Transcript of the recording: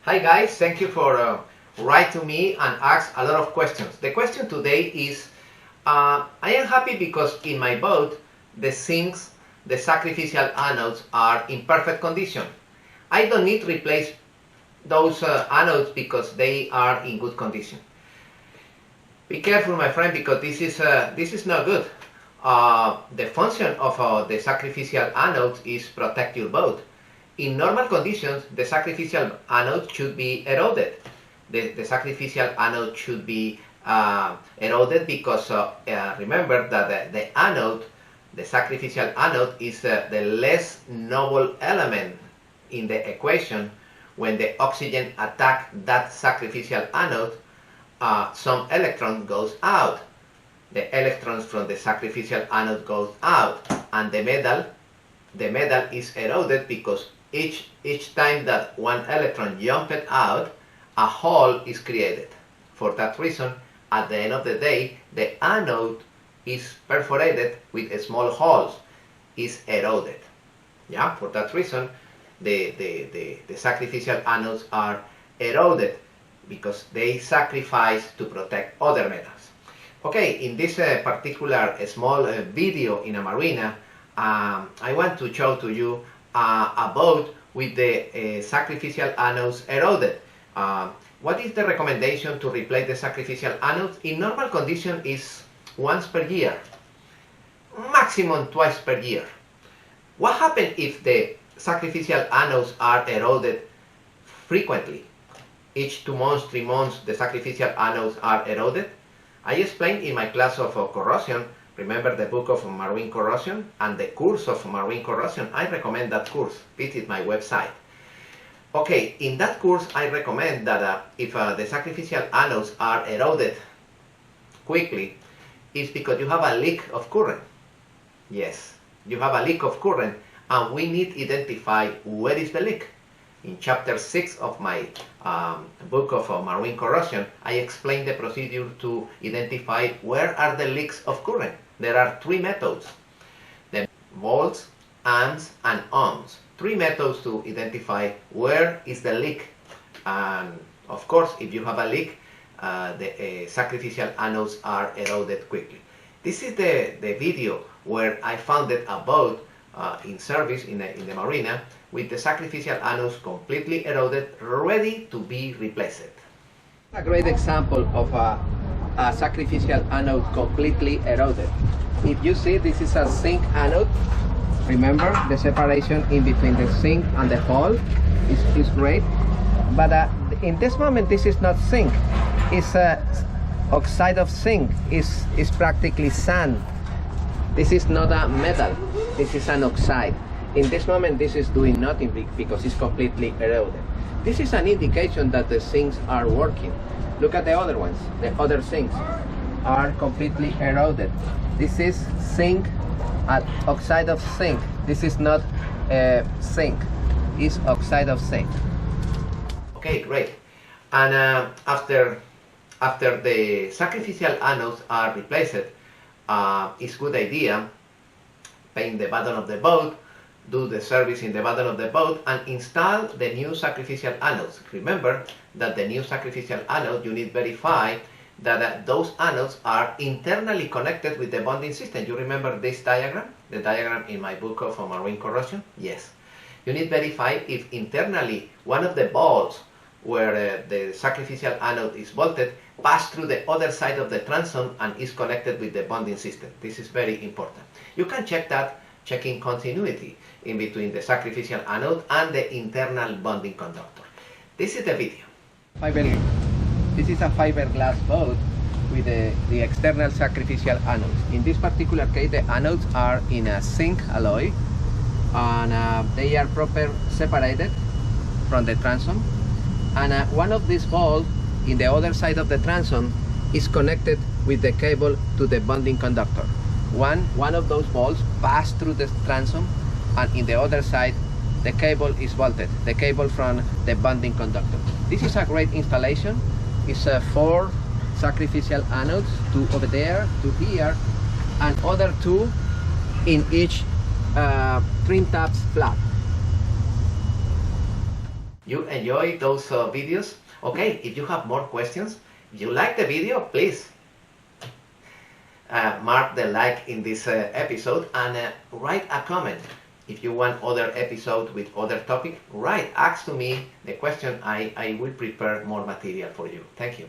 Hi guys, thank you for write to me and ask a lot of questions. The question today is, I am happy because in my boat the sinks, the sacrificial anodes are in perfect condition. I don't need to replace those anodes because they are in good condition. Be careful, my friend, because this is not good. The function of the sacrificial anodes is protect your boat. In normal conditions, the sacrificial anode should be eroded. The sacrificial anode should be eroded because remember that the anode, the sacrificial anode, is the less noble element in the equation. When the oxygen attack that sacrificial anode, some electron goes out. The electrons from the sacrificial anode goes out, and the metal is eroded because each time that one electron jumped out, a hole is created. For that reason, at the end of the day, the anode is perforated with small holes, is eroded. Yeah, for that reason, the sacrificial anodes are eroded because they sacrifice to protect other metals. Okay, in this particular small video in a marina, I want to show to you a boat with the sacrificial anodes eroded. What is the recommendation to replace the sacrificial anodes? In normal condition is once per year, maximum twice per year. What happens if the sacrificial anodes are eroded frequently? Each 2 months, 3 months, the sacrificial anodes are eroded. I explained in my class of corrosion. Remember the book of marine corrosion and the course of marine corrosion? I recommend that course. Visit my website. Okay, in that course I recommend that if the sacrificial anodes are eroded quickly, it's because you have a leak of current. Yes, you have a leak of current, and we need to identify where is the leak. In chapter 6 of my book of marine corrosion, I explain the procedure to identify where are the leaks of current. There are 3 methods: the volts, amps, and ohms. 3 methods to identify where is the leak. And of course, if you have a leak, the sacrificial anodes are eroded quickly. This is the video where I found a boat in service in the marina with the sacrificial anodes completely eroded, ready to be replaced. A great example of a sacrificial anode completely eroded. If you see, this is a zinc anode. Remember, the separation in between the zinc and the hole is great. But in this moment, this is not zinc. It's oxide of zinc. Is practically sand. This is not a metal. This is an oxide. In this moment, this is doing nothing because it's completely eroded. This is an indication that the sinks are working. Look at the other ones. The other sinks are completely eroded. This is zinc at oxide of zinc. This is not zinc. It's oxide of zinc. Okay, great. And after the sacrificial anodes are replaced, it's a good idea paint the bottom of the boat, do the service in the bottom of the boat, and install the new sacrificial anodes. Remember that the new sacrificial anode, you need to verify that those anodes are internally connected with the bonding system. You remember this diagram? The diagram in my book of marine corrosion? Yes. You need to verify if internally one of the bolts where the sacrificial anode is bolted pass through the other side of the transom and is connected with the bonding system. This is very important. You can check that checking continuity in between the sacrificial anode and the internal bonding conductor. This is the video. This is a fiberglass boat with the external sacrificial anodes. In this particular case, the anodes are in a zinc alloy, and they are properly separated from the transom. And one of these balls in the other side of the transom is connected with the cable to the bonding conductor. One of those balls pass through the transom, and in the other side the cable is bolted, the cable from the bonding conductor. This is a great installation. It's 4 sacrificial anodes, 2 over there, 2 here, and other 2 in each trim tabs flap. You enjoy those videos? Okay, if you have more questions, if you like the video, please mark the like in this episode and write a comment. If you want other episode with other topic, ask to me the question. I will prepare more material for you. Thank you.